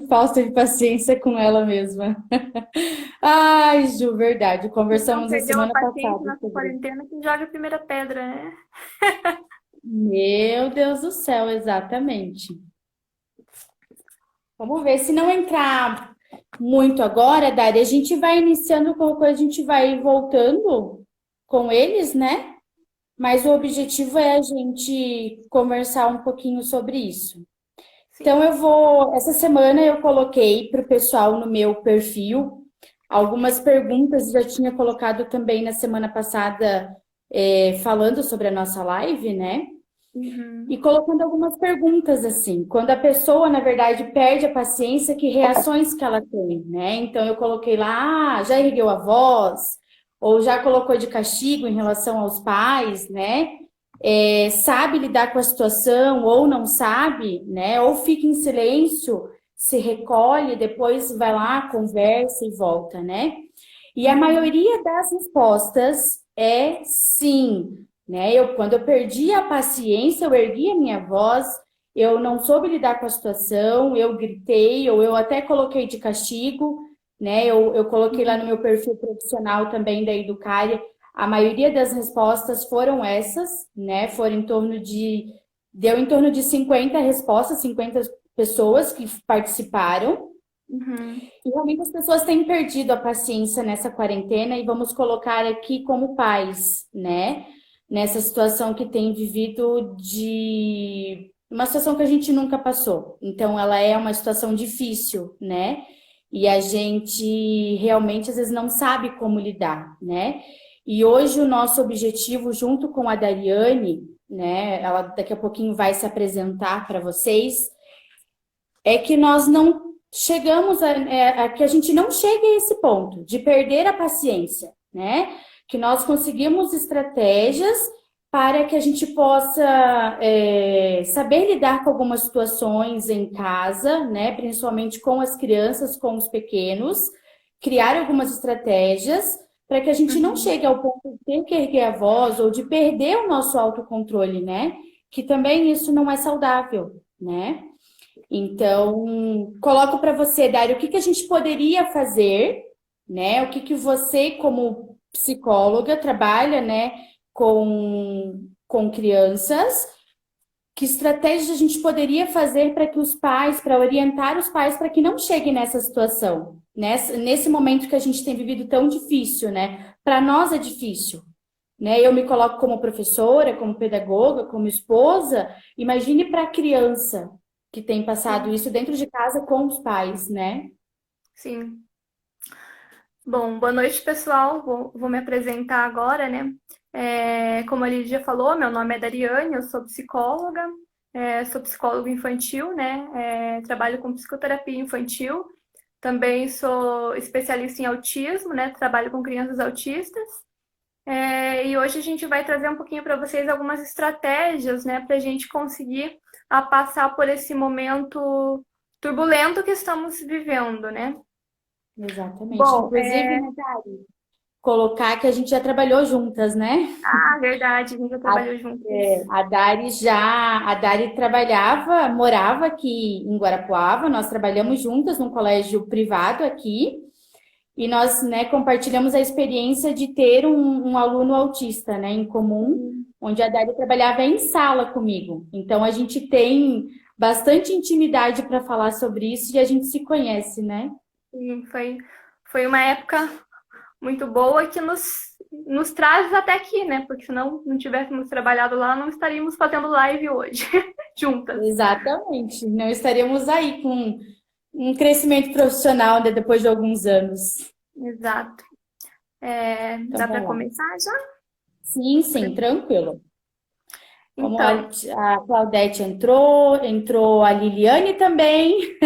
falta de paciência com ela mesma. Ai, Ju, verdade. Então, Conversamos na perdeu a semana paciência passada nessa sobre isso. quarentena, que joga a primeira pedra, né? Meu Deus do céu, exatamente. Vamos ver, se não entrar muito agora, Dari, a gente vai iniciando qualquer coisa, a gente vai voltando com eles, né? Mas o objetivo é a gente conversar um pouquinho sobre isso. Então, Sim. essa semana eu coloquei para o pessoal no meu perfil algumas perguntas, já tinha colocado também na semana passada, falando sobre a nossa live, né? E Uhum. colocando algumas perguntas assim, quando a pessoa, na verdade, perde a paciência, que reações que ela tem, né? Então eu coloquei lá, já ergueu a voz, ou já colocou de castigo em relação aos pais, né? Sabe lidar com a situação ou não sabe, né? Ou fica em silêncio, se recolhe, depois vai lá, conversa e volta, né? E a Uhum. maioria das respostas é sim, né? Quando eu perdi a paciência, eu ergui a minha voz, eu não soube lidar com a situação, eu gritei, ou eu até coloquei de castigo, né? Eu coloquei lá no Uhum. meu perfil profissional também da Educária. A maioria das respostas foram essas, né? Deu em torno de 50 respostas, 50 pessoas que participaram. Uhum. E realmente as pessoas têm perdido a paciência nessa quarentena e vamos colocar aqui como pais, né? Nessa situação que tem vivido de uma situação que a gente nunca passou. Então ela é uma situação difícil, né? E a gente realmente às vezes não sabe como lidar, né? E hoje o nosso objetivo, junto com a Dariane, né? Ela daqui a pouquinho vai se apresentar para vocês, é que nós não chegamos a que a gente não chegue a esse ponto de perder a paciência, né? Que nós conseguimos estratégias para que a gente possa saber lidar com algumas situações em casa, né? Principalmente com as crianças, com os pequenos, criar algumas estratégias para que a gente não Uhum. chegue ao ponto de ter que erguer a voz ou de perder o nosso autocontrole, né? Que também isso não é saudável, né? Então, coloco para você, Dário, o que que a gente poderia fazer, né? O que que você, como psicóloga, trabalha, né, com crianças, que estratégias a gente poderia fazer para que os pais, para orientar os pais para que não cheguem nessa situação, nesse momento que a gente tem vivido tão difícil, né? Para nós é difícil, né? Eu me coloco como professora, como pedagoga, como esposa. Imagine para a criança que tem passado Sim. isso dentro de casa com os pais, né? Sim. Bom, boa noite, pessoal. Vou me apresentar agora, né? Como a Lídia falou, meu nome é Dariane, eu sou psicóloga, sou psicóloga infantil, né? Trabalho com psicoterapia infantil. Também sou especialista em autismo, né? Trabalho com crianças autistas. E hoje a gente vai trazer um pouquinho para vocês algumas estratégias, né? Para a gente conseguir passar por esse momento turbulento que estamos vivendo, né? Exatamente. Bom, Inclusive, né, Dari, colocar que a gente já trabalhou juntas, né? verdade, a gente já A, trabalhou juntas. a Dari trabalhava, morava aqui em Guarapuava, nós trabalhamos juntas num colégio privado aqui. E nós, né, compartilhamos a experiência de ter um aluno autista, né, em comum, Sim, onde a Dália trabalhava em sala comigo. Então a gente tem bastante intimidade para falar sobre isso e a gente se conhece, né? sim, foi uma época muito boa que nos traz até aqui, né? Porque se não tivéssemos trabalhado lá, não estaríamos fazendo live hoje, juntas. Exatamente. Não estaríamos aí com um crescimento profissional, né, depois de alguns anos. Exato. Então, Dá vai para lá. começar já? Sim, sim, tranquilo. Como Então, a Claudete entrou a Liliane também.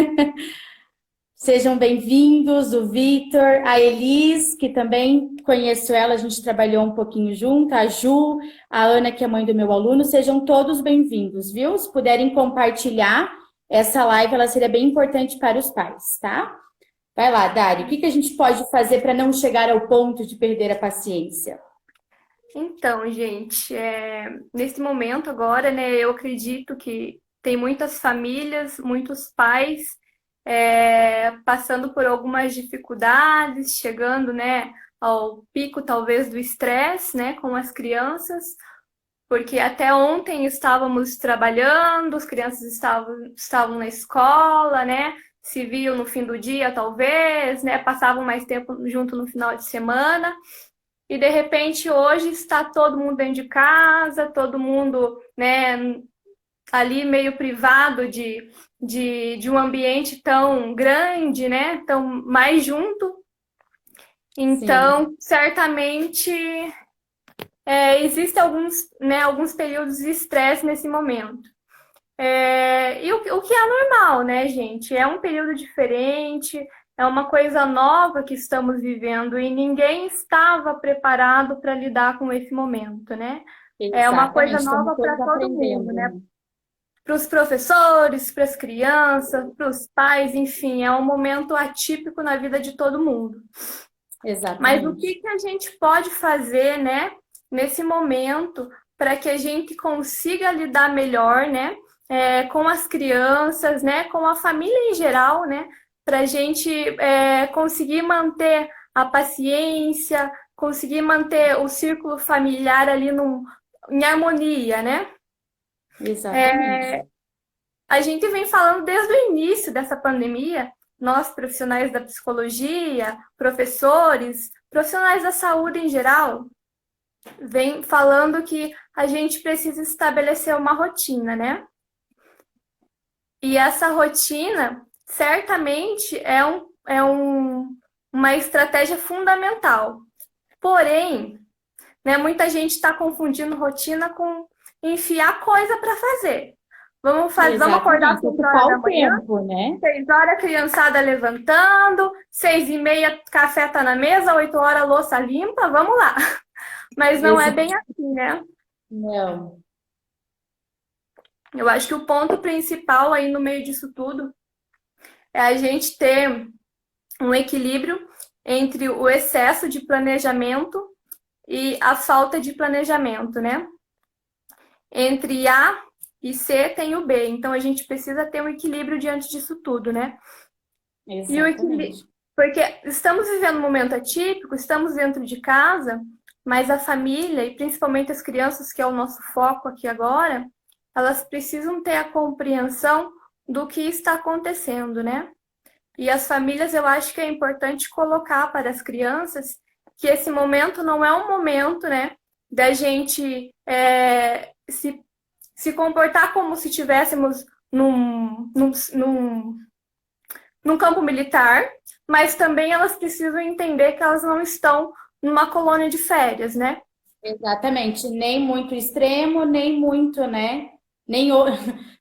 Sejam bem-vindos, o Vitor, a Elis, que também conheço ela, a gente trabalhou um pouquinho junto, a Ju, a Ana, que é mãe do meu aluno, sejam todos bem-vindos, viu? Se puderem compartilhar essa live, ela seria bem importante para os pais, tá? Vai lá, Dari, o que que a gente pode fazer para não chegar ao ponto de perder a paciência? gente, nesse momento agora, né, eu acredito que tem muitas famílias, muitos pais passando por algumas dificuldades, chegando, né, ao pico talvez do estresse, né, com as crianças, porque até ontem estávamos trabalhando, as crianças estavam na escola, né, se viam no fim do dia talvez, né, passavam mais tempo junto no final de semana. E de repente hoje está todo mundo dentro de casa, todo mundo, né, ali meio privado de um ambiente tão grande, né, tão mais junto. Sim, Então, certamente existem alguns períodos de estresse nesse momento. E o que é normal, né, gente? É um período diferente, é uma coisa nova que estamos vivendo e ninguém estava preparado para lidar com esse momento, né? É uma coisa exatamente. Estamos nova para todos todo mundo, aprendendo, né? né? Para os professores, para as crianças, para os pais, enfim, é um momento atípico na vida de todo mundo. Mas o que Exatamente. que a gente pode fazer, né, nesse momento, para que a gente consiga lidar melhor, né, com as crianças, né, com a família em geral, né, para a gente conseguir manter a paciência, conseguir manter o círculo familiar ali em harmonia, né? Exatamente. A gente vem falando desde o início dessa pandemia, nós profissionais da psicologia, professores, profissionais da saúde em geral, vem falando que a gente precisa estabelecer uma rotina, né? E essa rotina certamente uma estratégia fundamental. Porém, né, muita gente está confundindo rotina com enfiar coisa para fazer. Vamos acordar às Exatamente. 6 Ocupar horas da o manhã? tempo, né? 6 horas, criançada levantando, 6h30, café tá na mesa, 8 horas, louça limpa, vamos lá. Mas não é bem Exato. assim, né? Não. Eu acho que o ponto principal aí no meio disso tudo é a gente ter um equilíbrio entre o excesso de planejamento e a falta de planejamento, né? Entre A e C tem o B, então a gente precisa ter um equilíbrio diante disso tudo, né? E o equilíbrio, Exatamente. porque estamos vivendo um momento atípico, estamos dentro de casa, mas a família, e principalmente as crianças, que é o nosso foco aqui agora, elas precisam ter a compreensão do que está acontecendo, né? E as famílias, eu acho que é importante colocar para as crianças que esse momento não é um momento, né, da gente se comportar como se estivéssemos num campo militar, mas também elas precisam entender que elas não estão numa colônia de férias, né? Exatamente. Nem muito extremo, nem muito, né? Nem o...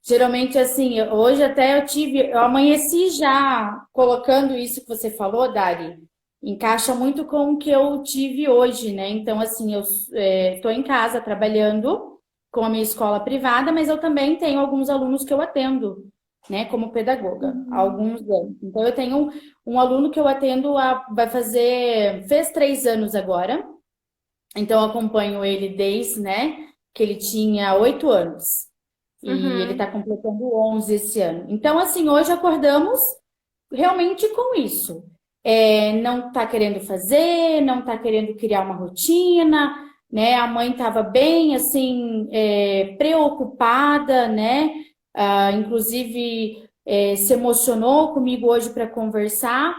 Geralmente, assim, hoje até eu amanheci já colocando isso que você falou, Dari, encaixa muito com o que eu tive hoje, né? Então, assim, eu estou em casa trabalhando com a minha escola privada, mas eu também tenho alguns alunos que eu atendo, né, como pedagoga, há Uhum. alguns anos. Então, eu tenho um aluno que eu atendo fez 3 anos agora. Então, eu acompanho ele desde, né, que ele tinha 8 anos. E ele Uhum. está completando 11 esse ano. Então, assim, hoje acordamos realmente com isso. Não está querendo fazer, não está querendo criar uma rotina, né? A mãe estava bem, assim, preocupada, né? Inclusive, se emocionou comigo hoje para conversar.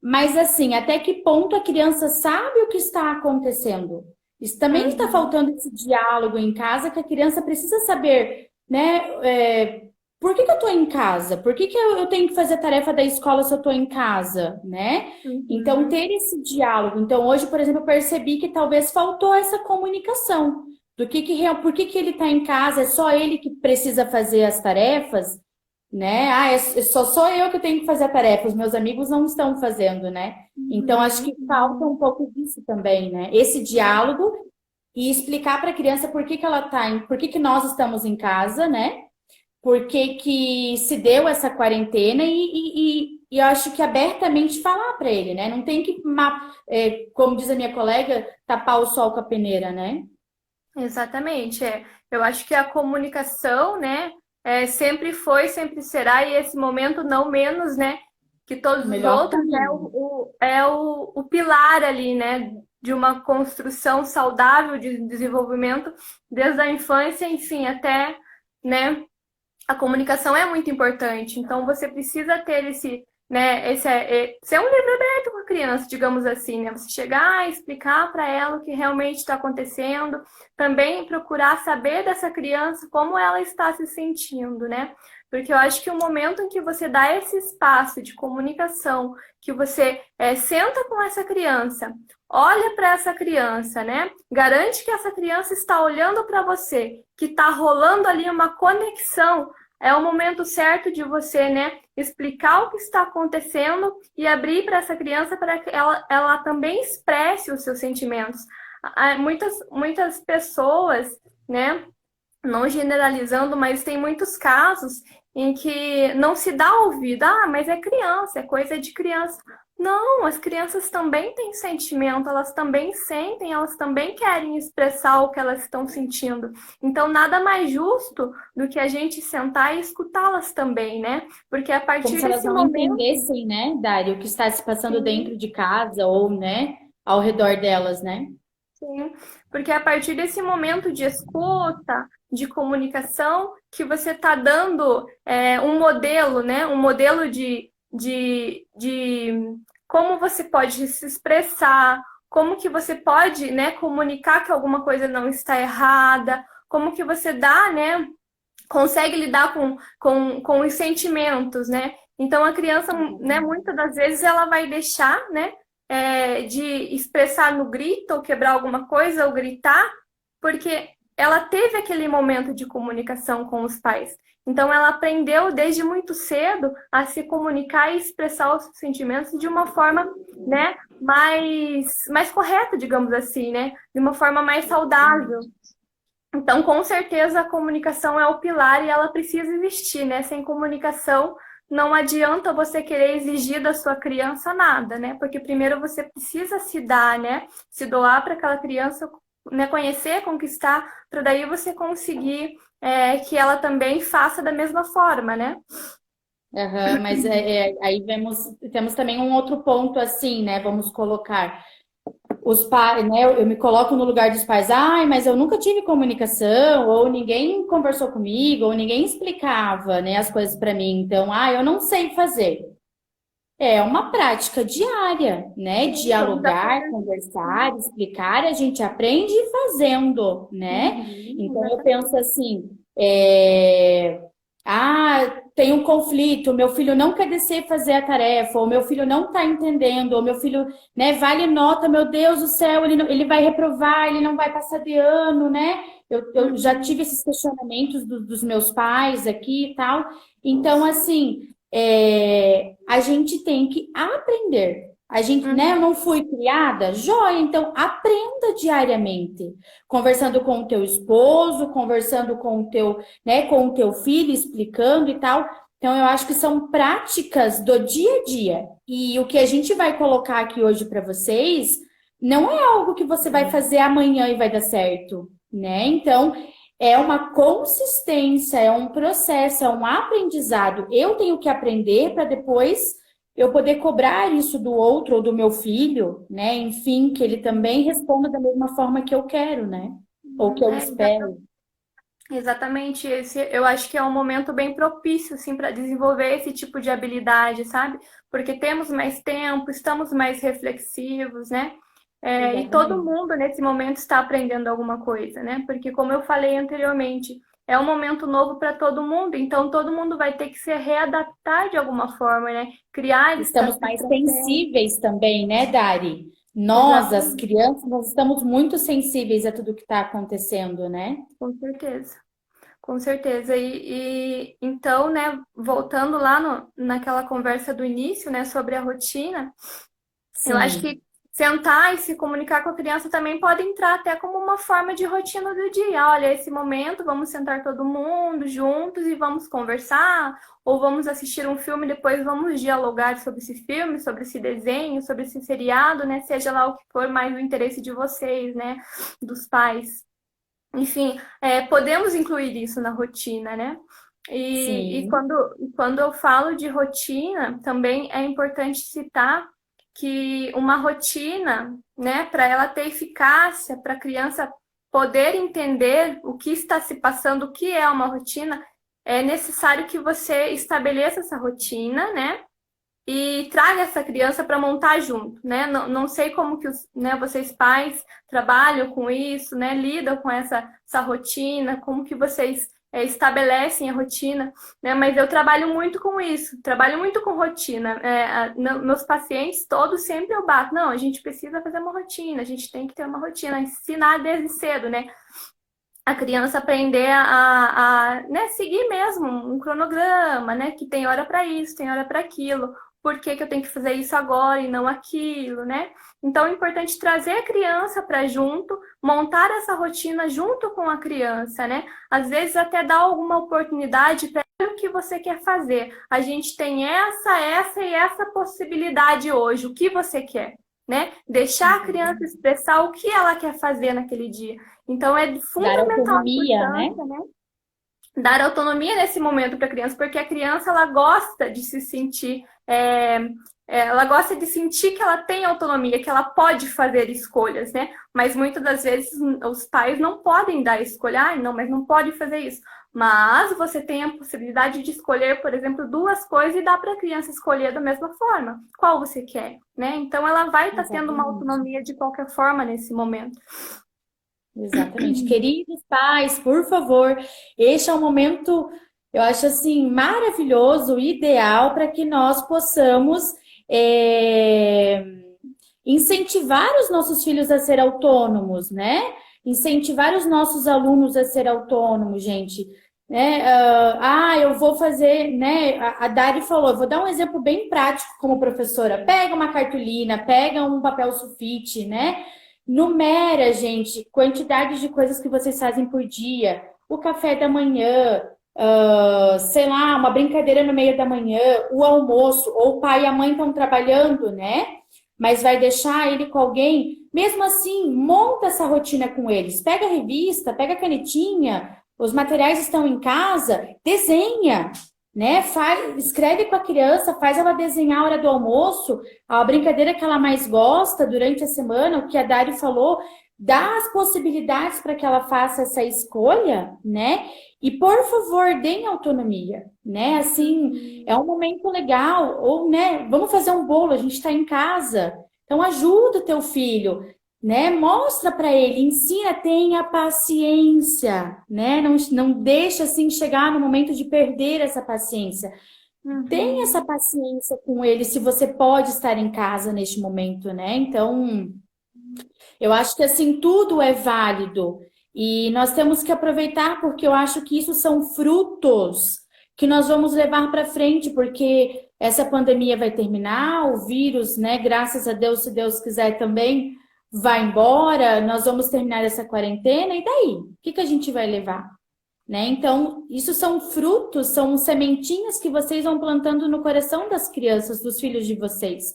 Mas assim, até que ponto a criança sabe o que está acontecendo? Isso também está Uhum. faltando esse diálogo em casa que a criança precisa saber, né? Por que que eu estou em casa? Por que que eu tenho que fazer a tarefa da escola se eu estou em casa, né? Então, Uhum. ter esse diálogo. Então, hoje, por exemplo, eu percebi que talvez faltou essa comunicação por que que ele está em casa, é só ele que precisa fazer as tarefas, né? Só sou eu que tenho que fazer a tarefa, os meus amigos não estão fazendo, né? Então, acho Uhum. que falta Uhum. um pouco disso também, né? Esse diálogo e explicar para a criança por que que por que que nós estamos em casa, né? Por que que se deu essa quarentena e eu acho que abertamente falar para ele, né? Não tem que, como diz a minha colega, tapar o sol com a peneira, né? Exatamente, é. Eu acho que a comunicação, né? sempre foi, sempre será, e esse momento não menos, né, que O todos os melhor outros, caminho. o pilar ali, né, de uma construção saudável de desenvolvimento desde a infância, enfim, até, né, a comunicação é muito importante. Então, você precisa ter ser um livro aberto com a criança, digamos assim, né? Você chegar e explicar para ela o que realmente está acontecendo, também procurar saber dessa criança como ela está se sentindo, né? Porque eu acho que o momento em que você dá esse espaço de comunicação, que você senta com essa criança, olha para essa criança, né? Garante que essa criança está olhando para você, que está rolando ali uma conexão. É o momento certo de você, né, explicar o que está acontecendo e abrir para essa criança para que ela também expresse os seus sentimentos. Muitas pessoas, né, não generalizando, mas tem muitos casos em que não se dá ouvido. Ah, mas é criança, é coisa de criança. Não, as crianças também têm sentimento, elas também sentem, elas também querem expressar o que elas estão sentindo. Então, nada mais justo do que a gente sentar e escutá-las também, né? Porque a Como partir se elas desse não momento, entendessem, né, Dari, o que está se passando sim, dentro de casa ou, né, ao redor delas, né? sim, porque é a partir desse momento de escuta, de comunicação, que você está dando um modelo, né? Um modelo de como você pode se expressar, como que você pode, né, comunicar que alguma coisa não está errada, como que você dá, né, consegue lidar com os sentimentos, né? Então a criança, né, muitas das vezes ela vai deixar, né, de expressar no grito ou quebrar alguma coisa ou gritar, porque ela teve aquele momento de comunicação com os pais. Então ela aprendeu desde muito cedo a se comunicar e expressar os sentimentos de uma forma, né, mais correta, digamos assim, né, de uma forma mais saudável. Então, com certeza, a comunicação é o pilar e ela precisa existir, né? Sem comunicação, não adianta você querer exigir da sua criança nada, né? Porque primeiro você precisa se dar, né? Se doar para aquela criança, né? Conhecer, conquistar, para daí você conseguir que ela também faça da mesma forma, né? Aham, mas aí temos também um outro ponto assim, né? Vamos colocar. Os pais, né? Eu me coloco no lugar dos pais, ai, mas eu nunca tive comunicação, ou ninguém conversou comigo, ou ninguém explicava, né, as coisas para mim. Então, eu não sei fazer. É uma prática diária, né? Sim, vamos Dialogar, aprender. conversar, explicar, a gente aprende fazendo, né? Uhum, Então eu exatamente. penso assim, tem um conflito, meu filho não quer descer fazer a tarefa, ou meu filho não está entendendo, ou meu filho, né, vale nota, meu Deus do céu, ele vai reprovar, ele não vai passar de ano, né? Eu já Uhum, tive esses questionamentos dos meus pais aqui e tal. Então, assim, a gente tem que aprender. A gente, né, eu uhum. não fui criada, joia, então aprenda diariamente. Conversando com o teu esposo, conversando com o teu, né, com o teu filho, explicando e tal. Então, eu acho que são práticas do dia a dia. E o que a gente vai colocar aqui hoje para vocês não é algo que você vai fazer amanhã e vai dar certo, né? Então, é uma consistência, é um processo, é um aprendizado. Eu tenho que aprender para depois eu poder cobrar isso do outro ou do meu filho, né? Enfim, que ele também responda da mesma forma que eu quero, né? Ou que eu É, espero. exatamente, eu acho que é um momento bem propício assim para desenvolver esse tipo de habilidade, sabe? Porque temos mais tempo, estamos mais reflexivos, né? E todo Exatamente. mundo nesse momento está aprendendo alguma coisa, né? Porque como eu falei anteriormente, é um momento novo para todo mundo, então todo mundo vai ter que se readaptar de alguma forma, né? Criar Estamos mais estratégias. sensíveis também, né, Dari? Nós, as Exatamente, crianças, nós estamos muito sensíveis a tudo que está acontecendo, né? com certeza. Com certeza. E então, né, voltando lá naquela conversa do início, né, sobre a rotina, eu acho Sim. que sentar e se comunicar com a criança também pode entrar até como uma forma de rotina do dia. Olha, esse momento vamos sentar todo mundo juntos e vamos conversar, ou vamos assistir um filme, depois vamos dialogar sobre esse filme, sobre esse desenho, sobre esse seriado, né, seja lá o que for mais do interesse de vocês, né, dos pais. Enfim, podemos incluir isso na rotina, né? Sim, E quando eu falo de rotina, também é importante citar que uma rotina, né, para ela ter eficácia, para a criança poder entender o que está se passando, o que é uma rotina, é necessário que você estabeleça essa rotina, né? E traga essa criança para montar junto, né? Não sei como que né, vocês pais trabalham com isso, né? Lidam com essa rotina, como que vocês estabelecem a rotina, né? Mas eu trabalho muito com isso, trabalho muito com rotina. Meus pacientes todos sempre eu bato, não, a gente precisa fazer uma rotina, a gente tem que ter uma rotina, ensinar desde cedo, né? A criança aprender né, seguir mesmo um cronograma, né? Que tem hora para isso, tem hora para aquilo. Por que que eu tenho que fazer isso agora e não aquilo, né? Então é importante trazer a criança para junto, montar essa rotina junto com a criança, né? Às vezes até dar alguma oportunidade para o que você quer fazer. A gente tem essa e essa possibilidade hoje. O que você quer, né? Deixar a criança expressar o que ela quer fazer naquele dia. Então, é de dar fundamental autonomia, né? importância, né? Dar autonomia nesse momento para a criança, porque a criança ela gosta de se sentir, ela gosta de sentir que ela tem autonomia, que ela pode fazer escolhas, né? Mas muitas das vezes os pais não podem dar escolha, ah, não, mas não pode fazer isso. Mas você tem a possibilidade de escolher, por exemplo, duas coisas e dar para a criança escolher da mesma forma, qual você quer, né? Então ela vai estar tendo uma Exatamente. autonomia de qualquer forma nesse momento. Exatamente. Queridos pais, por favor, este é um momento, eu acho assim, maravilhoso, ideal para que nós possamos é, incentivar os nossos filhos a ser autônomos, né? Incentivar os nossos alunos a ser autônomos, gente. Né? Eu vou fazer, né? A Dari falou, eu vou dar um exemplo bem prático como professora. Pega uma cartolina, pega um papel sulfite, né? Numera, gente, quantidade de coisas que vocês fazem por dia. O café da manhã, sei lá, uma brincadeira no meio da manhã, o almoço, ou o pai e a mãe estão trabalhando, né? Mas vai deixar ele com alguém. Mesmo assim, monta essa rotina com eles. Pega a revista, pega a canetinha, os materiais estão em casa, desenha, né? Escreve com a criança, faz ela desenhar a hora do almoço, a brincadeira que ela mais gosta durante a semana, o que a Dari falou, dá as possibilidades para que ela faça essa escolha, né? E por favor, deem autonomia, né? Assim, é um momento legal, ou, né? Vamos fazer um bolo, a gente está em casa, então ajuda o teu filho, né? Mostra para ele, ensina, tenha paciência, né? Não deixa assim chegar no momento de perder essa paciência. Tenha essa Uhum. paciência com ele, se você pode estar em casa neste momento, né? Então, eu acho que assim tudo é válido e nós temos que aproveitar porque eu acho que isso são frutos que nós vamos levar para frente, porque essa pandemia vai terminar, o vírus, né? Graças a Deus, se Deus quiser também, vai embora, nós vamos terminar essa quarentena e daí? O que que a gente vai levar? Né? Então, isso são frutos, são sementinhas que vocês vão plantando no coração das crianças, dos filhos de vocês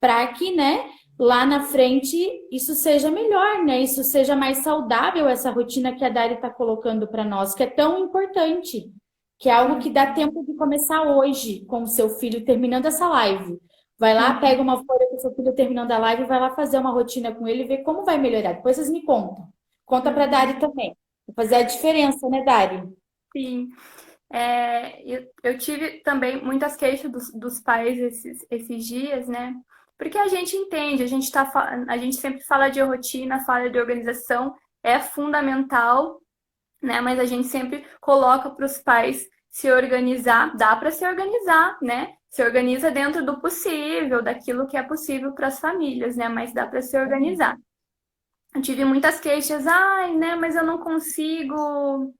para que, né, lá na frente isso seja melhor, né? Isso seja mais saudável, essa rotina que a Dari está colocando para nós, que é tão importante, que é algo que dá Uhum. tempo de começar hoje com o seu filho terminando essa live. Vai lá, pega Uhum. uma folha com o seu filho terminando a live, vai lá fazer uma rotina com ele e ver como vai melhorar. Depois vocês me contam. Conta para a Dari Uhum. também. Vai fazer a diferença, né, Dari? Sim. Eu tive também muitas queixas dos pais esses dias, né? Porque a gente entende, a gente sempre fala de rotina, fala de organização, é fundamental, né? Mas a gente sempre coloca para os pais se organizar, dá para se organizar, né? Se organiza dentro do possível, daquilo que é possível para as famílias, né? Mas dá para se organizar. Eu tive muitas queixas, ai, né, mas eu não consigo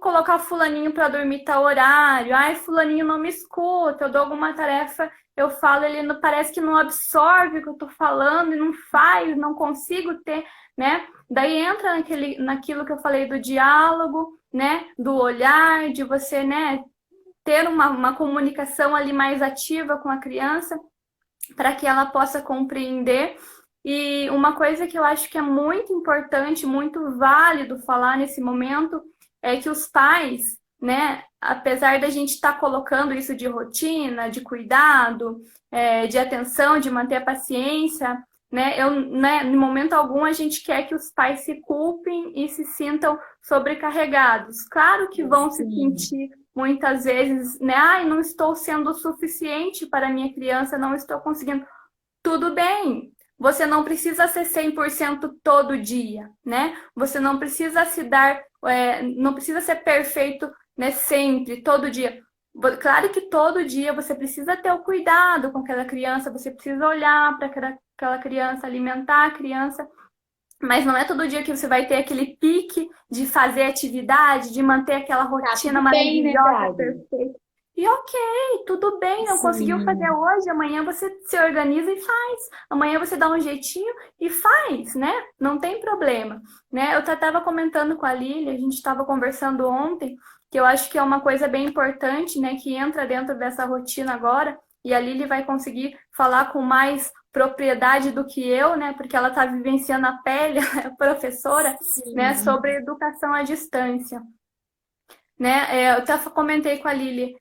colocar fulaninho para dormir tal horário. Ai, fulaninho não me escuta, eu dou alguma tarefa, eu falo, ele não, parece que não absorve o que eu tô falando e não faz, não consigo ter, né? Daí entra naquilo que eu falei do diálogo, né, do olhar, de você, né, ter uma comunicação ali mais ativa com a criança para que ela possa compreender. E uma coisa que eu acho que é muito importante, muito válido falar nesse momento, é que os pais né? Apesar da gente estar colocando isso de rotina, de cuidado, de atenção, de manter a paciência, né? Em momento algum a gente quer que os pais se culpem e se sintam sobrecarregados. Claro que vão se Sim. sentir muitas vezes, né? Ai, não estou sendo o suficiente para a minha criança, não estou conseguindo. Tudo bem. Você não precisa ser 100% todo dia, né? Você não precisa se dar, não precisa ser perfeito, né, sempre, todo dia. Claro que todo dia você precisa ter o cuidado com aquela criança, você precisa olhar para aquela criança, alimentar a criança, mas não é todo dia que você vai ter aquele pique de fazer atividade, de manter aquela Tá rotina tudo bem, né, maravilhosa, Dari? perfeita. E ok, tudo bem, não conseguiu fazer Sim. hoje, amanhã você se organiza e faz. Amanhã você dá um jeitinho e faz, né? Não tem problema, né? Eu estava comentando com a Lili, a gente estava conversando ontem, que eu acho que é uma coisa bem importante, né, que entra dentro dessa rotina agora, e a Lili vai conseguir falar com mais propriedade do que eu, né? Porque ela está vivenciando a pele, a professora, né? Sobre Sim. educação à distância, né? Eu até comentei com a Lili,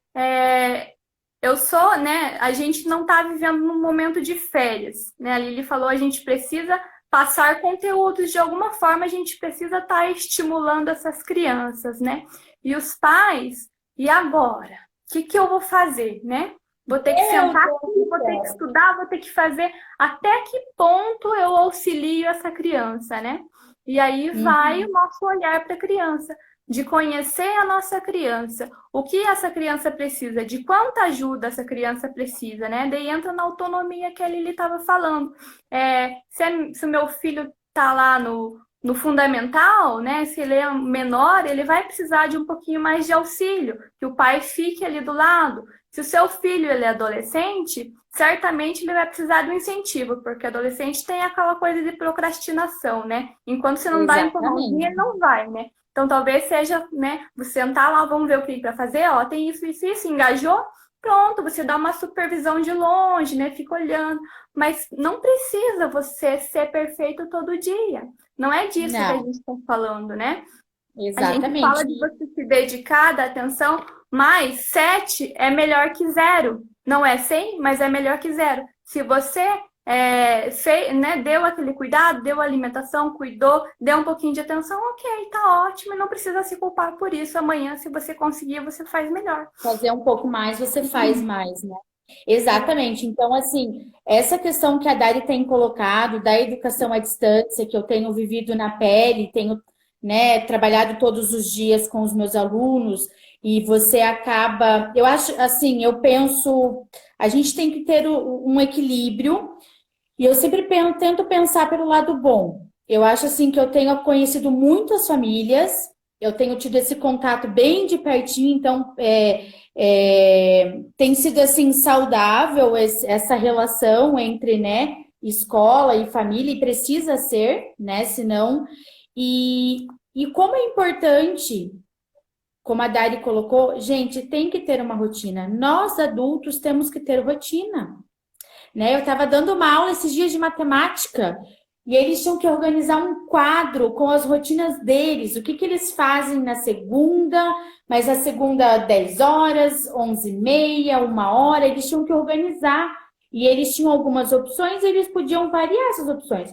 eu sou, né? A gente não está vivendo num momento de férias, né? A Lili falou, a gente precisa passar conteúdos de alguma forma, a gente precisa estar estimulando essas crianças, né? E os pais, e agora? O que que eu vou fazer, né? Vou ter que Meu sentar aqui, Deus do vou ter que céu. estudar, vou ter que fazer. Até que ponto eu auxilio essa criança, né? E aí vai o Uhum. nosso olhar para a criança, de conhecer a nossa criança, o que essa criança precisa, de quanta ajuda essa criança precisa, né? Daí entra na autonomia que a Lili estava falando. Se o meu filho está lá no fundamental, né? Se ele é menor, ele vai precisar de um pouquinho mais de auxílio, que o pai fique ali do lado. Se o seu filho ele é adolescente, certamente ele vai precisar de um incentivo, porque adolescente tem aquela coisa de procrastinação, né? Enquanto você não dá empurrãozinho, Exatamente. ele não vai, né? Então talvez seja, né, você sentar lá, vamos ver o que tem para fazer, ó, tem isso, engajou, pronto, você dá uma supervisão de longe, né? Fica olhando, mas não precisa você ser perfeito todo dia. Não é disso que a Não, gente está falando, né? A gente fala exatamente. de você se dedicar, dar atenção, mas 7 é melhor que zero. Não é 100, mas é melhor que zero. Se você né, deu aquele cuidado, deu alimentação, cuidou, deu um pouquinho de atenção, ok, tá ótimo, e não precisa se culpar por isso. Amanhã, se você conseguir, você faz melhor. Fazer um pouco mais, você faz mais, né? Exatamente. Então, assim, essa questão que a Dari tem colocado da educação à distância, que eu tenho vivido na pele, tenho, né, trabalhado todos os dias com os meus alunos, e você acaba, eu acho, assim, eu penso, a gente tem que ter um equilíbrio, e eu sempre tento pensar pelo lado bom. Eu acho, assim, que eu tenho conhecido muitas famílias, eu tenho tido esse contato bem de pertinho, então, tem sido assim saudável essa relação entre, né, escola e família, e precisa ser, né, senão e como é importante, como a Dari colocou, gente, tem que ter uma rotina. Nós adultos temos que ter rotina, né? Eu estava dando uma aula esses dias de matemática e eles tinham que organizar um quadro com as rotinas deles, o que que eles fazem na segunda, mas a segunda 10 horas, 11h30, 1 hora, eles tinham que organizar. E eles tinham algumas opções, e eles podiam variar essas opções.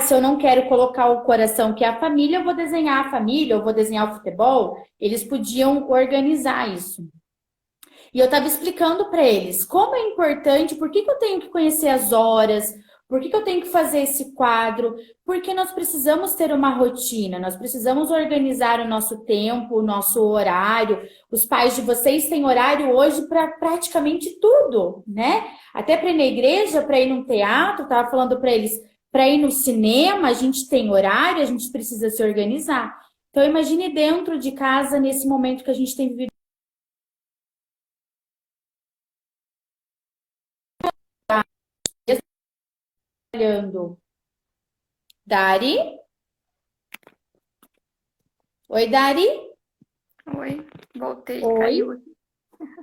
Se eu não quero colocar o coração, que é a família, eu vou desenhar a família, eu vou desenhar o futebol. Eles podiam organizar isso. E eu estava explicando para eles como é importante, por que que eu tenho que conhecer as horas, por que que eu tenho que fazer esse quadro, porque nós precisamos ter uma rotina, nós precisamos organizar o nosso tempo, o nosso horário. Os pais de vocês têm horário hoje para praticamente tudo, né? Até para ir na igreja, para ir num teatro, estava falando para eles, para ir no cinema, a gente tem horário, a gente precisa se organizar. Então, imagine dentro de casa, nesse momento que a gente tem vivido, trabalhando. Dari? Oi, Dari? Oi, voltei, Oi? caiu.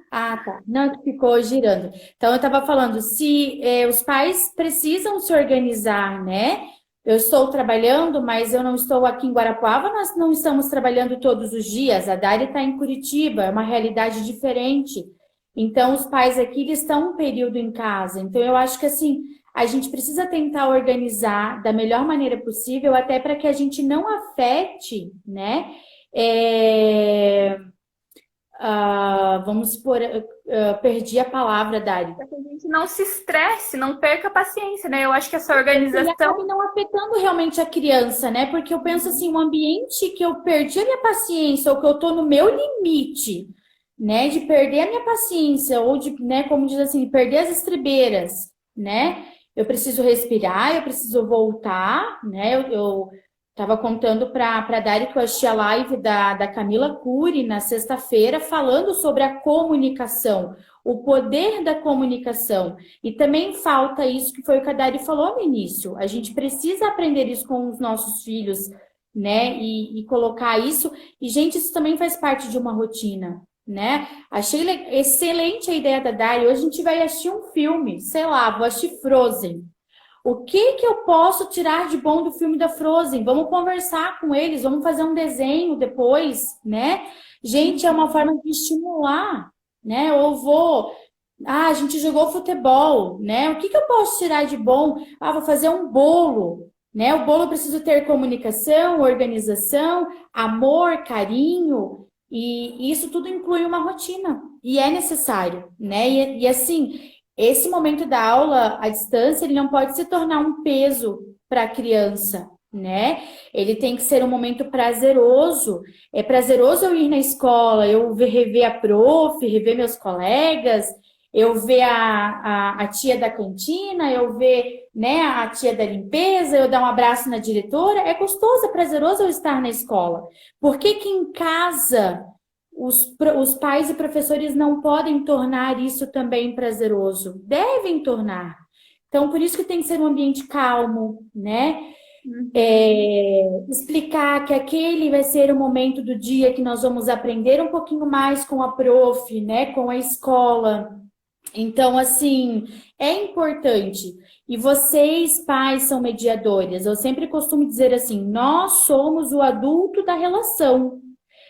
Ah, tá. Não, que ficou girando. Então, eu estava falando, se os pais precisam se organizar, né? eu estou trabalhando, mas eu não estou aqui em Guarapuava, nós não estamos trabalhando todos os dias. A Dari está em Curitiba, é uma realidade diferente. Então, os pais aqui eles estão um período em casa. Então, eu acho que assim, a gente precisa tentar organizar da melhor maneira possível, até para que a gente não afete, né? É, vamos supor, perdi a palavra, Dari. Para que a gente não se estresse, não perca a paciência, né? Eu acho que essa Ele organização. acaba não afetando realmente a criança, né? Porque eu penso assim, um ambiente que eu perdi a minha paciência, ou que eu tô no meu limite, né? De perder a minha paciência, ou de, né, como diz assim, perder as estribeiras, né? Eu preciso respirar, eu preciso voltar, né? Eu tava contando para Dari que eu assisti a live da Camila Cury na sexta-feira, falando sobre a comunicação, o poder da comunicação. E também falta isso que foi o que a Dari falou no início. A gente precisa aprender isso com os nossos filhos, né? E colocar isso. E, gente, isso também faz parte de uma rotina, né? Achei excelente a ideia da Dari. Hoje a gente vai assistir um filme, sei lá, vou assistir Frozen. O que que eu posso tirar de bom do filme da Frozen? Vamos conversar com eles, vamos fazer um desenho depois, né? Gente, é uma forma de estimular, né? Ou vou, a gente jogou futebol, né? O que que eu posso tirar de bom? Vou fazer um bolo, né? O bolo precisa ter comunicação, organização, amor, carinho, e isso tudo inclui uma rotina, e é necessário, né? E assim, esse momento da aula à distância, ele não pode se tornar um peso para a criança, né? Ele tem que ser um momento prazeroso. É prazeroso eu ir na escola, eu rever a prof, rever meus colegas, eu ver a tia da cantina, eu ver, né, a tia da limpeza, eu dar um abraço na diretora. É gostoso, é prazeroso eu estar na escola. Por que que em casa os pais e professores não podem tornar isso também prazeroso? Devem tornar. Então, por isso que tem que ser um ambiente calmo, né? Explicar que aquele vai ser o momento do dia que nós vamos aprender um pouquinho mais com a prof, né? Com a escola. Então, assim, é importante. E vocês, pais, são mediadores. Eu sempre costumo dizer assim: nós somos o adulto da relação.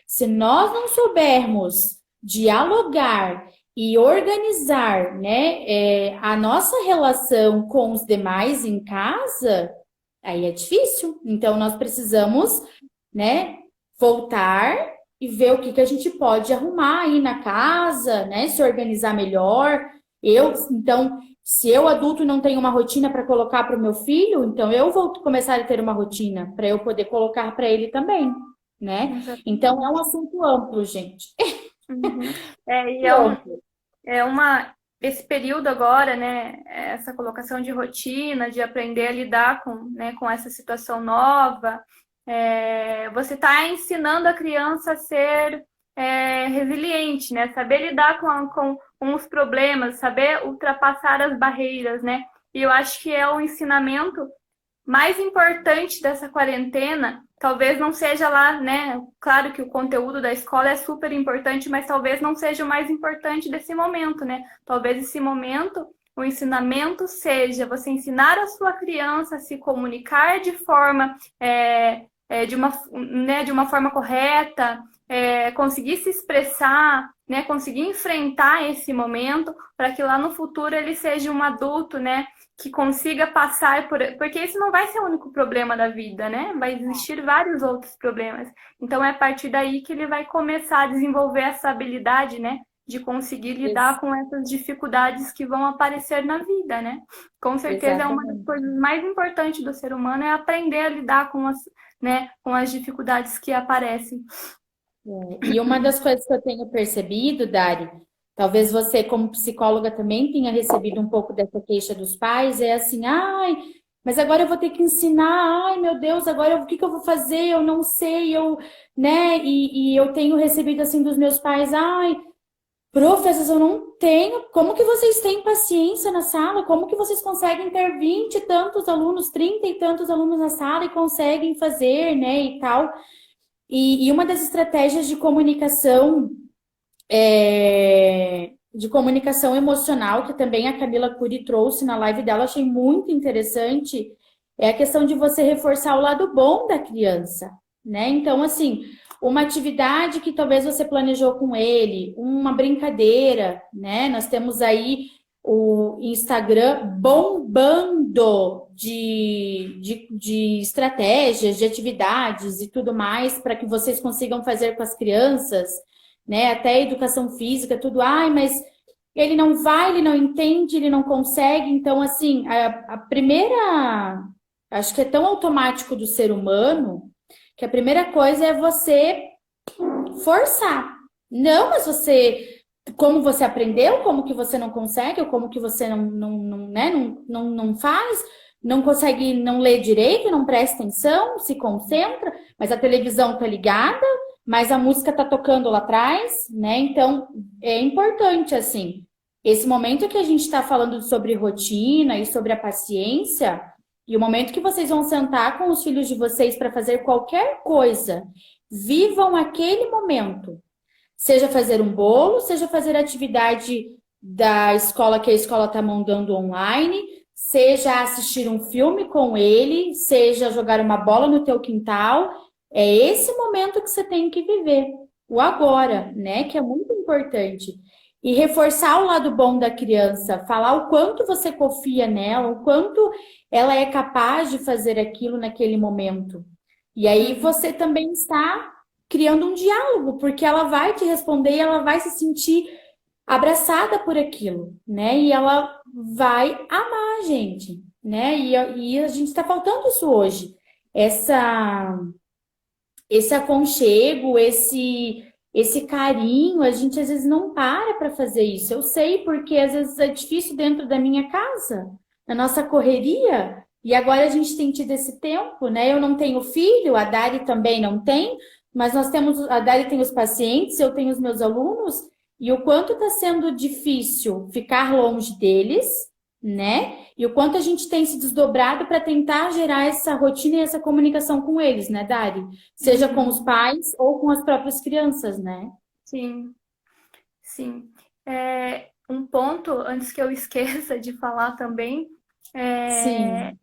Se nós não soubermos dialogar e organizar, né, a nossa relação com os demais em casa, aí é difícil. Então, nós precisamos, né, voltar e ver o que que a gente pode arrumar aí na casa, né, se organizar melhor. Então, se eu adulto não tenho uma rotina para colocar para o meu filho, então eu vou começar a ter uma rotina para eu poder colocar para ele também, né? Então é um assunto amplo, gente. Uhum. E Amplo. esse período agora, né, essa colocação de rotina, de aprender a lidar com, né, com essa situação nova, você está ensinando a criança a ser resiliente, né, saber lidar com os problemas, saber ultrapassar as barreiras, né, e eu acho que é o ensinamento mais importante dessa quarentena. Talvez não seja lá, né? Claro que o conteúdo da escola é super importante, mas talvez não seja o mais importante desse momento, né? Talvez esse momento, o ensinamento seja você ensinar a sua criança a se comunicar de forma, de uma forma correta, conseguir se expressar, né? Conseguir enfrentar esse momento para que lá no futuro ele seja um adulto, né? Que consiga passar por... Porque esse não vai ser o único problema da vida, né? Vai existir vários outros problemas. Então, é a partir daí que ele vai começar a desenvolver essa habilidade, né? De conseguir lidar com essas dificuldades que vão aparecer na vida, né? Com certeza é uma das coisas mais importantes do ser humano, é aprender a lidar com as dificuldades que aparecem. E uma das coisas que eu tenho percebido, Dari, talvez você, como psicóloga, também tenha recebido um pouco dessa queixa dos pais, é assim, ai, mas agora eu vou ter que ensinar, ai meu Deus, agora o que que eu vou fazer? Eu não sei, né? E eu tenho recebido assim dos meus pais, ai, prof, às vezes eu não tenho. Como que vocês têm paciência na sala? Como que vocês conseguem ter 20 e tantos alunos, 30 e tantos alunos na sala e conseguem fazer, né, e tal? E uma das estratégias de comunicação emocional, que também a Camila Cury trouxe na live dela, achei muito interessante, É a questão de você reforçar o lado bom da criança, né? Então, assim, uma atividade que talvez você planejou com ele, uma brincadeira, né? Nós temos aí o Instagram bombando de estratégias, de atividades e tudo mais para que vocês consigam fazer com as crianças, né? Até educação física, tudo. Ai, mas ele não vai, ele não entende, ele não consegue. Então, assim, a primeira. Acho que é tão automático do ser humano que a primeira coisa é você forçar. Não, mas você. Como você aprendeu, como que você não consegue, ou como que você né, não faz, não consegue, não lê direito, não presta atenção, se concentra, mas a televisão tá ligada, mas a música tá tocando lá atrás, né? Então, é importante, assim, esse momento que a gente está falando sobre rotina e sobre a paciência, e o momento que vocês vão sentar com os filhos de vocês para fazer qualquer coisa, vivam aquele momento. Seja fazer um bolo, seja fazer atividade da escola que a escola está mandando online, seja assistir um filme com ele, seja jogar uma bola no teu quintal. É esse momento que você tem que viver, o agora, né? Que é muito importante. E reforçar o lado bom da criança, falar o quanto você confia nela, o quanto ela é capaz de fazer aquilo naquele momento. E aí você também está criando um diálogo, porque ela vai te responder e ela vai se sentir abraçada por aquilo, né? E ela vai amar a gente, né? E a gente está faltando isso hoje. Essa, esse aconchego, esse carinho, a gente às vezes não para fazer isso. Eu sei porque às vezes é difícil dentro da minha casa, na nossa correria, e agora a gente tem tido esse tempo, né? Eu não tenho filho, a Dari também não tem, mas nós temos, a Dari tem os pacientes, eu tenho os meus alunos, e o quanto está sendo difícil ficar longe deles, né? E o quanto a gente tem se desdobrado para tentar gerar essa rotina e essa comunicação com eles, né, Dari? Seja com os pais ou com as próprias crianças, né? Sim, sim. Um ponto, antes que eu esqueça de falar também, Sim,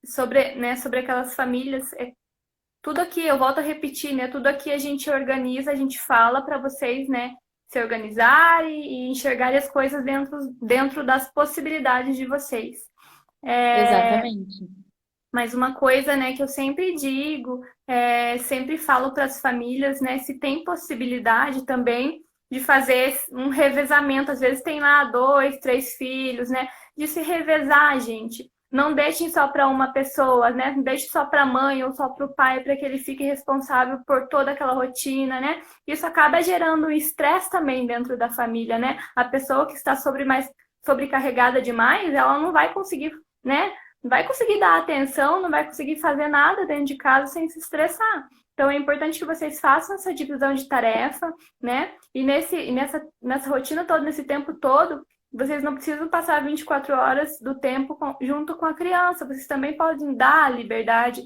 sobre aquelas famílias. Tudo aqui, eu volto a repetir, né? Tudo aqui a gente organiza, a gente fala para vocês, né? Se organizarem e enxergarem as coisas dentro das possibilidades de vocês. exatamente. Mas uma coisa, né, que eu sempre digo, sempre falo para as famílias, né, se tem possibilidade também de fazer um revezamento. Às vezes tem lá 2, 3 filhos, né, de se revezar, gente. Não deixem só para uma pessoa, né? Não deixe só para a mãe ou só para o pai, para que ele fique responsável por toda aquela rotina, né? Isso acaba gerando um estresse também dentro da família, né? A pessoa que está sobrecarregada demais, ela não vai conseguir, né? Não vai conseguir dar atenção, não vai conseguir fazer nada dentro de casa sem se estressar. Então é importante que vocês façam essa divisão de tarefa, né? E nessa rotina toda, nesse tempo todo, vocês não precisam passar 24 horas do tempo junto com a criança. Vocês também podem dar a liberdade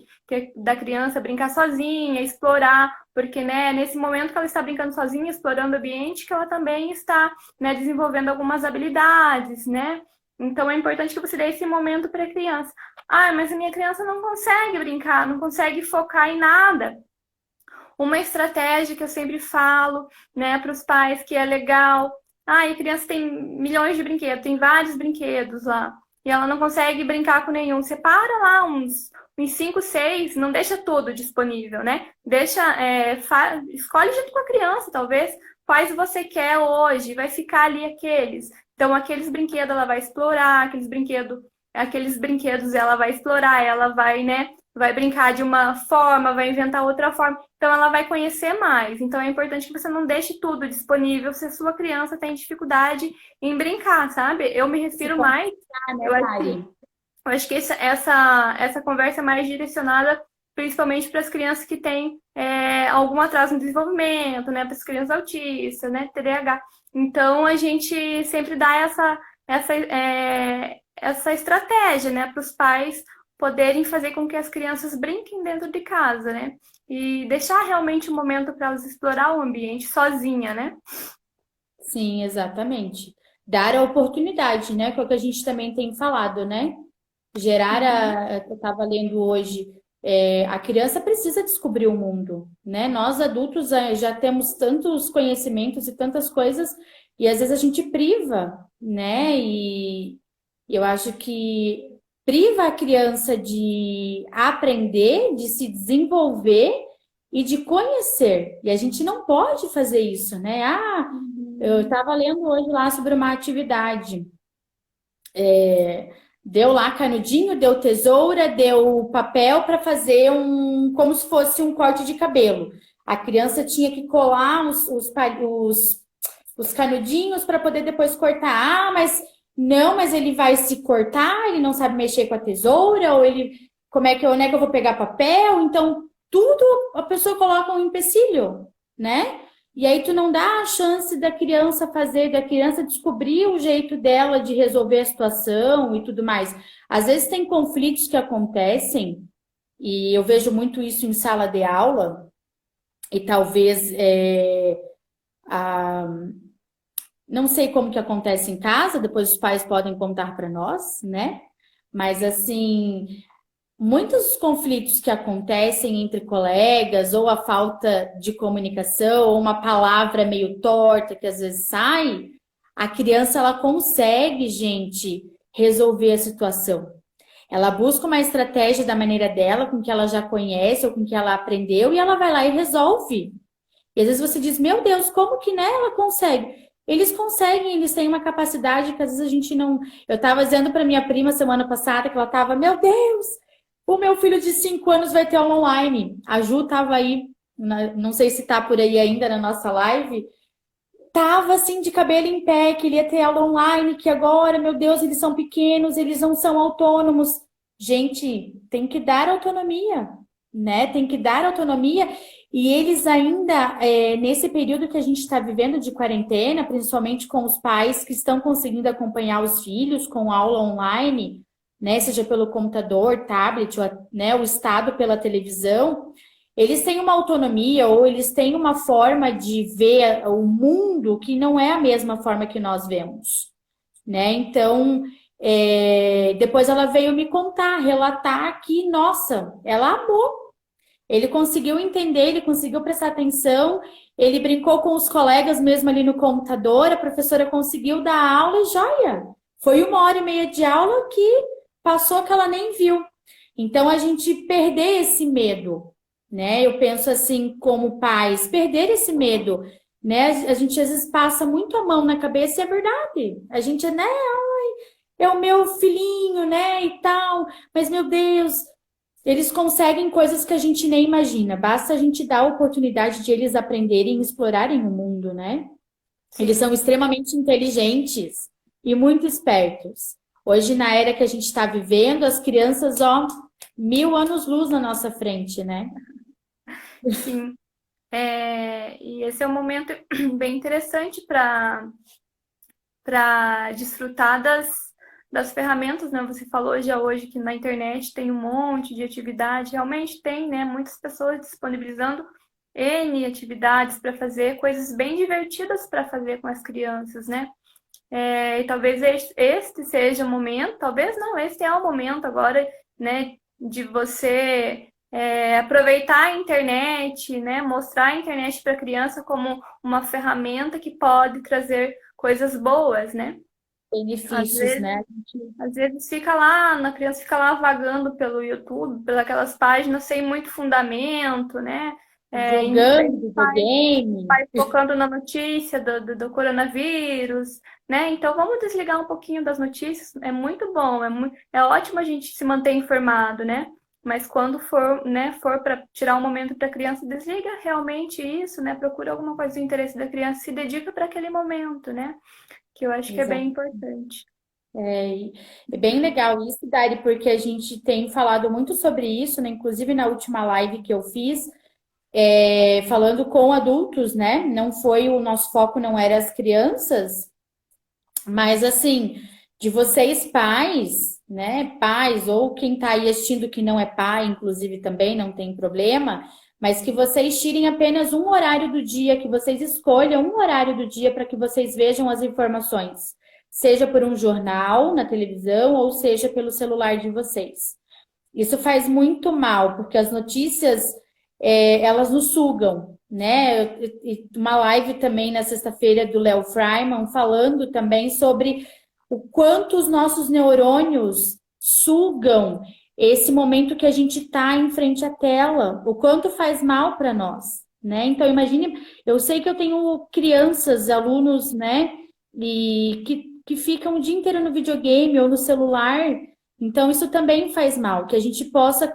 da criança brincar sozinha, explorar, porque, né, nesse momento que ela está brincando sozinha, explorando o ambiente, que ela também está, né, desenvolvendo algumas habilidades, né? Então é importante que você dê esse momento para a criança. Ah, mas a minha criança não consegue brincar, não consegue focar em nada. Uma estratégia que eu sempre falo, né, para os pais que é legal. Ah, e a criança tem milhões de brinquedos, tem vários brinquedos lá. E ela não consegue brincar com nenhum. Separa lá uns 5, 6, não deixa tudo disponível, né? Escolhe junto com a criança, talvez, quais você quer hoje, vai ficar ali aqueles. Então, aqueles brinquedos ela vai explorar, aqueles brinquedos ela vai explorar, ela vai, né, vai brincar de uma forma, vai inventar outra forma. Então, ela vai conhecer mais. Então, é importante que você não deixe tudo disponível se a sua criança tem dificuldade em brincar, sabe? Eu me Se refiro mais, comunicar, né, eu acho que, Dari? eu acho que essa conversa é mais direcionada principalmente para as crianças que têm algum atraso no desenvolvimento, né? Para as crianças autistas, né? TDAH. Então, a gente sempre dá essa estratégia, né? Para os pais poderem fazer com que as crianças brinquem dentro de casa, né? E deixar realmente um momento para elas explorar o ambiente sozinha, né? Sim, exatamente. Dar a oportunidade, né? Que é o que a gente também tem falado, né? Eu estava lendo hoje, a criança precisa descobrir o mundo, né? Nós adultos já temos tantos conhecimentos e tantas coisas, e às vezes a gente priva, né? E eu acho que priva a criança de aprender, de se desenvolver e de conhecer. E a gente não pode fazer isso, né? Eu Uhum. estava lendo hoje lá sobre uma atividade. Deu lá canudinho, deu tesoura, deu papel para fazer como se fosse um corte de cabelo. A criança tinha que colar os canudinhos para poder depois cortar. Ah, mas não, mas ele vai se cortar, ele não sabe mexer com a tesoura, ou ele, onde é que eu vou pegar papel? Então, tudo a pessoa coloca um empecilho, né? E aí tu não dá a chance da criança fazer, da criança descobrir o jeito dela de resolver a situação e tudo mais. Às vezes tem conflitos que acontecem, e eu vejo muito isso em sala de aula, e talvez a, não sei como que acontece em casa, depois os pais podem contar para nós, né? Mas assim, muitos conflitos que acontecem entre colegas, ou a falta de comunicação, ou uma palavra meio torta que às vezes sai, a criança ela consegue, gente, resolver a situação. Ela busca uma estratégia da maneira dela, com que ela já conhece ou com que ela aprendeu, e ela vai lá e resolve. E às vezes você diz, meu Deus, como que né, ela consegue? Eles conseguem, eles têm uma capacidade que às vezes a gente não. Eu estava dizendo para minha prima semana passada que ela estava, meu Deus, o meu filho de 5 anos vai ter aula online. A Ju estava aí, não sei se está por aí ainda na nossa live, tava assim de cabelo em pé, que ele ia ter aula online, que agora, meu Deus, eles são pequenos, eles não são autônomos. Gente, tem que dar autonomia, né? Tem que dar autonomia. E eles ainda, nesse período que a gente está vivendo de quarentena, principalmente com os pais que estão conseguindo acompanhar os filhos com aula online, né? Seja pelo computador, tablet, ou, né, o estado pela televisão, eles têm uma autonomia ou eles têm uma forma de ver o mundo que não é a mesma forma que nós vemos, né? Então, depois ela veio me contar, relatar que, nossa, ela amou. Ele conseguiu entender, ele conseguiu prestar atenção, ele brincou com os colegas mesmo ali no computador, a professora conseguiu dar aula e joia. Foi 1 hora e meia de aula que passou que ela nem viu. Então, a gente perder esse medo, né? Eu penso assim, como pais, perder esse medo, né? A gente às vezes passa muito a mão na cabeça e é verdade. A gente, né? É o meu filhinho, né? E tal. Mas, meu Deus, eles conseguem coisas que a gente nem imagina. Basta a gente dar a oportunidade de eles aprenderem e explorarem o mundo, né? Eles são Sim. extremamente inteligentes e muito espertos. Hoje, na era que a gente está vivendo, as crianças, ó, 1000 anos-luz na nossa frente, né? Sim. E esse é um momento bem interessante para desfrutar das ferramentas, né? Você falou já hoje que na internet tem um monte de atividade, realmente tem, né? Muitas pessoas disponibilizando N atividades para fazer, coisas bem divertidas para fazer com as crianças, né? E talvez este seja o momento, talvez não, este é o momento agora, né, de você aproveitar a internet, né, mostrar a internet para a criança como uma ferramenta que pode trazer coisas boas, né? Às Benefícios, vezes, né? às vezes fica lá, a criança fica lá vagando pelo YouTube, pelas páginas sem muito fundamento, né? Em vez Jogando de videogame. focando na notícia do coronavírus, né? Então vamos desligar um pouquinho das notícias. É muito bom, é ótimo a gente se manter informado, né? Mas quando for, né, for para tirar um momento para a criança, desliga realmente isso, né? Procura alguma coisa do interesse da criança, se dedica para aquele momento, né? Que eu acho que é bem Exato. importante. É bem legal isso, Dari, porque a gente tem falado muito sobre isso, né? Inclusive na última live que eu fiz, falando com adultos, né? Não foi o nosso foco, não era as crianças, mas assim, de vocês pais, né? Pais, ou quem tá aí assistindo que não é pai, inclusive também não tem problema, mas que vocês tirem apenas um horário do dia, que vocês escolham um horário do dia para que vocês vejam as informações. seja por um jornal na televisão ou seja pelo celular de vocês. Isso faz muito mal, porque as notícias, elas nos sugam, né? Uma live também na sexta-feira do Léo Freiman falando também sobre o quanto os nossos neurônios sugam esse momento que a gente está em frente à tela, o quanto faz mal para nós, né? Então, imagine, eu sei que eu tenho crianças, alunos, né? E que ficam o dia inteiro no videogame ou no celular. Então, isso também faz mal, que a gente possa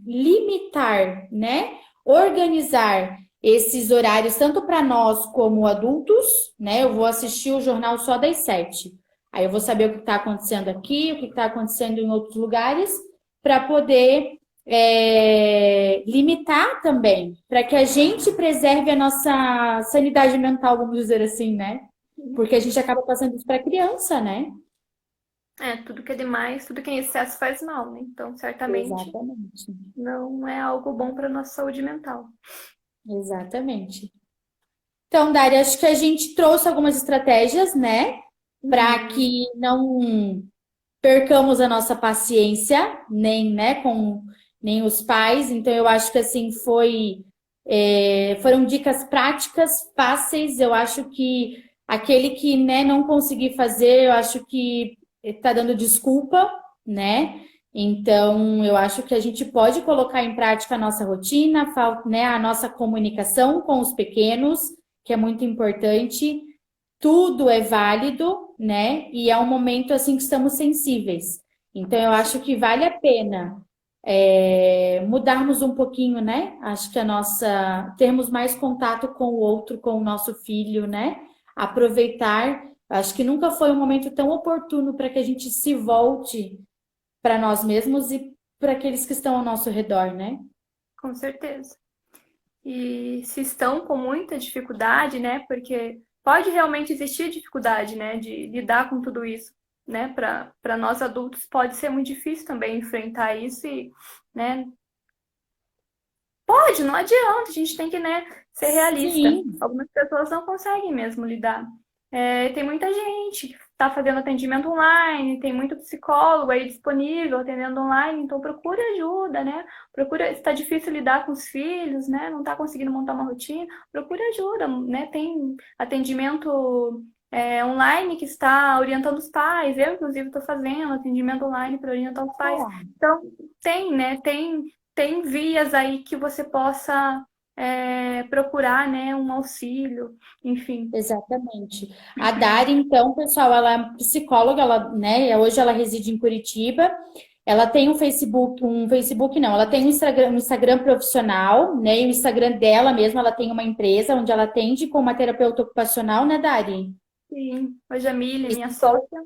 limitar, né? Organizar esses horários, tanto para nós como adultos, né? Eu vou assistir o jornal só das 7. Aí eu vou saber o que está acontecendo aqui, o que está acontecendo em outros lugares, para poder limitar também, para que a gente preserve a nossa sanidade mental, vamos dizer assim, né? Porque a gente acaba passando isso para a criança, né? Tudo que é demais, tudo que é em excesso faz mal, né? Então, certamente Exatamente. não é algo bom para nossa saúde mental. Exatamente. Então, Dari, acho que a gente trouxe algumas estratégias, né? Para que não percamos a nossa paciência, nem, né, com nem os pais. Então, eu acho que assim foram dicas práticas, fáceis. Eu acho que aquele que, né, não conseguir fazer, eu acho que está dando desculpa, né? Então, eu acho que a gente pode colocar em prática a nossa rotina, né, a nossa comunicação com os pequenos, que é muito importante. Tudo é válido, né? E é um momento assim que estamos sensíveis. Então, eu acho que vale a pena mudarmos um pouquinho, né? Acho que termos mais contato com o outro, com o nosso filho, né? Aproveitar. Acho que nunca foi um momento tão oportuno para que a gente se volte para nós mesmos e para aqueles que estão ao nosso redor, né? Com certeza. E se estão com muita dificuldade, né? Porque pode realmente existir dificuldade, né? De lidar com tudo isso, né? Para nós adultos pode ser muito difícil também enfrentar isso e, né? Pode, não adianta, a gente tem que, né, ser realista. Sim, Algumas pessoas não conseguem mesmo lidar. Tem muita gente que está fazendo atendimento online, tem muito psicólogo aí disponível atendendo online, então procure ajuda, né? Procura, se está difícil lidar com os filhos, né? Não está conseguindo montar uma rotina, procure ajuda, né? Tem atendimento online que está orientando os pais. Eu, inclusive, estou fazendo atendimento online para orientar os pais. Então, tem, né? Tem vias aí que você possa procurar, né, um auxílio, enfim. exatamente. A Dari, então, pessoal, ela é psicóloga, ela, né, hoje ela reside em Curitiba. Ela tem um Facebook não, ela tem um Instagram profissional, né? E o Instagram dela mesma, ela tem uma empresa onde ela atende como uma terapeuta ocupacional, né, Dari? Sim, a Jamília, minha sócia.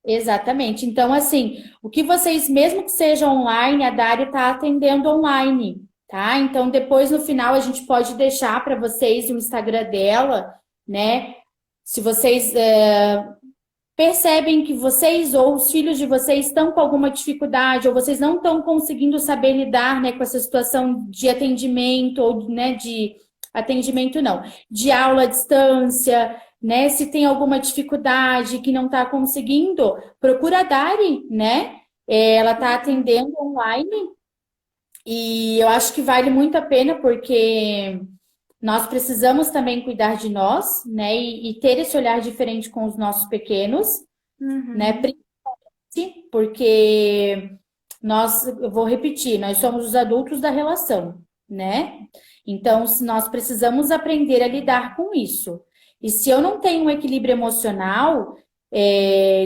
Exatamente. Então, assim, o que vocês, mesmo que seja online, a Dari está atendendo online, tá? Então, depois no final a gente pode deixar para vocês o Instagram dela, né? Se vocês percebem que vocês ou os filhos de vocês estão com alguma dificuldade ou vocês não estão conseguindo saber lidar, né, com essa situação de atendimento ou, né, de atendimento não, de aula à distância, né, se tem alguma dificuldade que não está conseguindo, procura a Dari, né? Ela está atendendo online e eu acho que vale muito a pena porque nós precisamos também cuidar de nós, né? E ter esse olhar diferente com os nossos pequenos, né? Principalmente porque eu vou repetir, nós somos os adultos da relação, né? Então, nós precisamos aprender a lidar com isso. E se eu não tenho um equilíbrio emocional,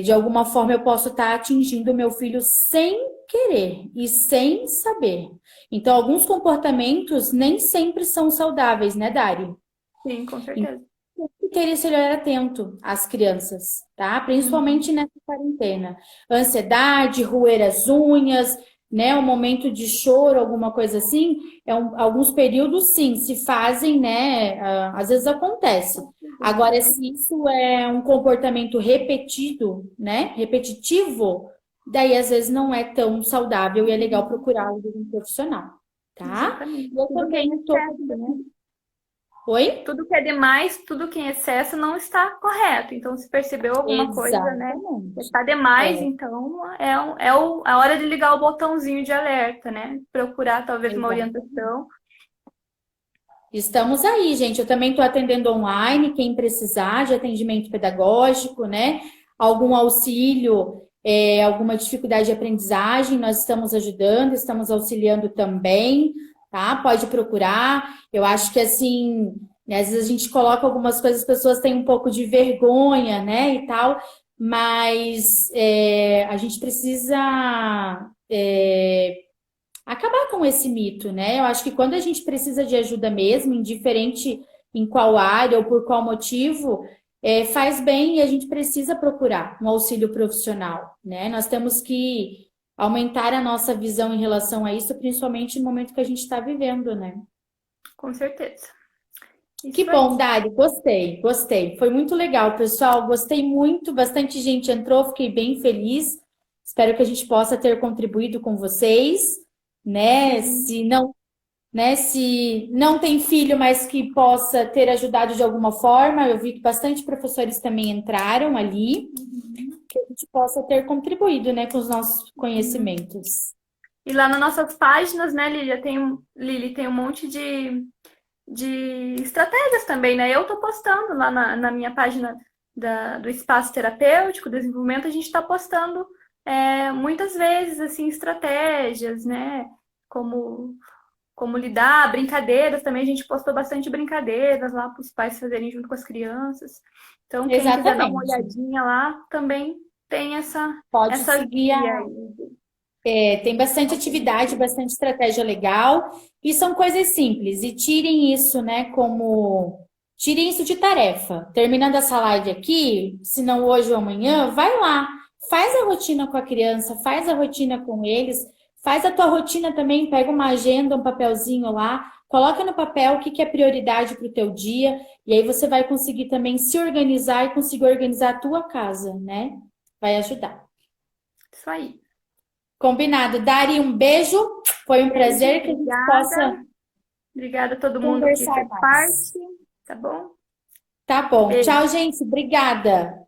de alguma forma eu posso estar atingindo o meu filho sem querer e sem saber. Então, alguns comportamentos nem sempre são saudáveis, né, Dari? Sim, com certeza. Então, ter esse olhar atento às crianças, tá? Principalmente nessa quarentena. Ansiedade, roer as unhas, né? Um momento de choro, alguma coisa assim. Alguns períodos, sim, se fazem, né? Às vezes acontece. Agora, se isso é um comportamento repetido, né? Repetitivo, daí às vezes não é tão saudável e é legal procurar um profissional, tá? Exatamente. Eu Tudo que é também estou, excesso, né? Oi? Tudo que é demais, tudo que é em excesso não está correto. Então, se percebeu alguma coisa, né, que Exatamente. está demais, É, então a hora de ligar o botãozinho de alerta, né? Procurar talvez uma exatamente. orientação. Estamos aí, gente. Eu também estou atendendo online, quem precisar de atendimento pedagógico, né? Algum auxílio, alguma dificuldade de aprendizagem, nós estamos ajudando, estamos auxiliando também, tá? Pode procurar. Eu acho que assim, né, às vezes a gente coloca algumas coisas, as pessoas têm um pouco de vergonha, né? E tal, mas a gente precisa. Acabar com esse mito, né? Eu acho que quando a gente precisa de ajuda mesmo, indiferente em qual área ou por qual motivo, faz bem e a gente precisa procurar um auxílio profissional, né? Nós temos que aumentar a nossa visão em relação a isso, principalmente no momento que a gente está vivendo, né? Com certeza. Que Isso aí. bom, Dari, gostei, gostei. Foi muito legal, pessoal. Gostei muito, bastante gente entrou, fiquei bem feliz. Espero que a gente possa ter contribuído com vocês, né? Sim. Se não tem filho, mas que possa ter ajudado de alguma forma. Eu vi que bastante professores também entraram ali, Uhum. que a gente possa ter contribuído, né, com os nossos Sim. conhecimentos. E lá nas nossas páginas, né, Lili, tem um monte de estratégias também, né? Eu tô postando lá na minha página do espaço terapêutico, desenvolvimento, a gente está postando muitas vezes, assim, estratégias, né? Como, como lidar, brincadeiras também, a gente postou bastante brincadeiras lá para os pais fazerem junto com as crianças. Então, quem quiser dar uma Exatamente. olhadinha lá, também tem Pode essa seguir guia aí. tem bastante atividade, bastante estratégia legal, e são coisas simples. E tirem isso, né, tirem isso de tarefa. Terminando essa live aqui, se não hoje ou amanhã, vai lá, faz a rotina com a criança, faz a rotina com eles, faz a tua rotina também, pega uma agenda, um papelzinho lá, coloca no papel o que que é prioridade para o teu dia, e aí você vai conseguir também se organizar e conseguir organizar a tua casa, né? Vai ajudar. Isso aí. Combinado. Dari, um beijo. Foi um Beijo, prazer que a gente possa obrigada. Obrigada a todo mundo que conversar fez mais. parte, tá bom? Tá bom. Beijo. Tchau, gente. Obrigada.